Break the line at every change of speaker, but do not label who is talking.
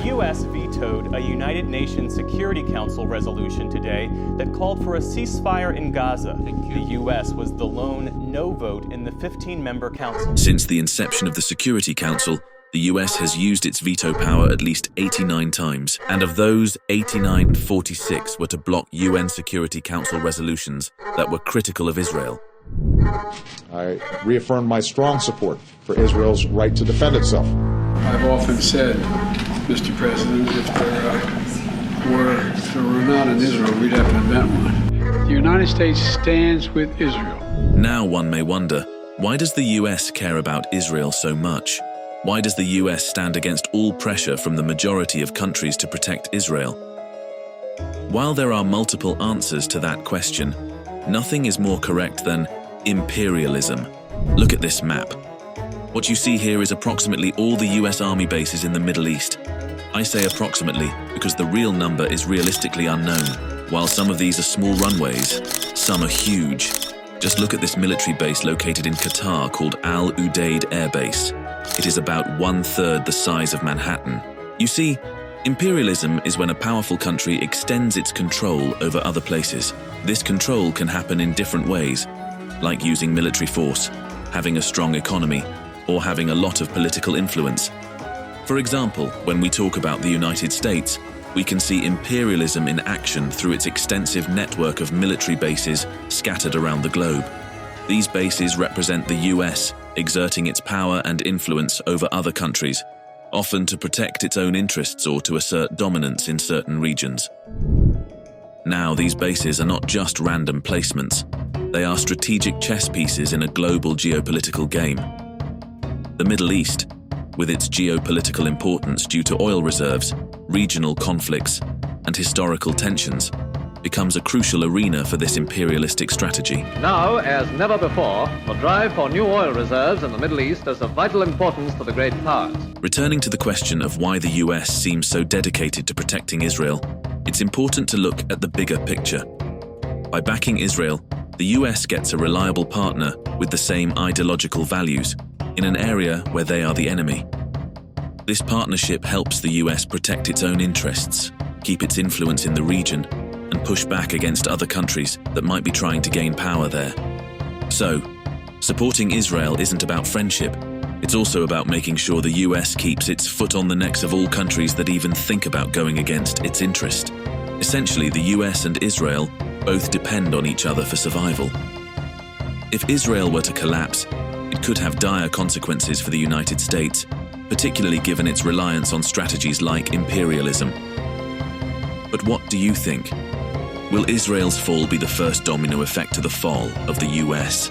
U.S. vetoed a United Nations Security Council resolution today that called for a ceasefire in Gaza. The U.S. was the lone no vote in the 15-member council.
Since the inception of the Security Council, the US has used its veto power at least 89 times, and of those, 89, 46 were to block UN Security Council resolutions that were critical of Israel.
I reaffirmed my strong support for Israel's right to defend itself.
I've often said, Mr. President, if there were not an Israel, we'd have to invent one. The United States stands with Israel.
Now one may wonder, why does the US care about Israel so much? Why does the US stand against all pressure from the majority of countries to protect Israel? While there are multiple answers to that question, nothing is more correct than imperialism. Look at this map. What you see here is approximately all the US Army bases in the Middle East. I say approximately because the real number is realistically unknown. While some of these are small runways, some are huge. Just look at this military base located in Qatar called Al Udeid Air Base. It is about 1/3 the size of Manhattan. You see, imperialism is when a powerful country extends its control over other places. This control can happen in different ways, like using military force, having a strong economy, or having a lot of political influence. For example, when we talk about the United States, we can see imperialism in action through its extensive network of military bases scattered around the globe. These bases represent the US exerting its power and influence over other countries, often to protect its own interests or to assert dominance in certain regions. Now, these bases are not just random placements. They are strategic chess pieces in a global geopolitical game. The Middle East, with its geopolitical importance due to oil reserves, regional conflicts, and historical tensions, becomes a crucial arena for this imperialistic strategy.
Now, as never before, the drive for new oil reserves in the Middle East is of vital importance to the great powers.
Returning to the question of why the US seems so dedicated to protecting Israel, it's important to look at the bigger picture. By backing Israel, the US gets a reliable partner with the same ideological values in an area where they are the enemy. This partnership helps the US protect its own interests, keep its influence in the region, and push back against other countries that might be trying to gain power there. So, supporting Israel isn't about friendship, it's also about making sure the US keeps its foot on the necks of all countries that even think about going against its interest. Essentially, the US and Israel both depend on each other for survival. If Israel were to collapse, it could have dire consequences for the United States, particularly given its reliance on strategies like imperialism. But what do you think? Will Israel's fall be the first domino effect to the fall of the US?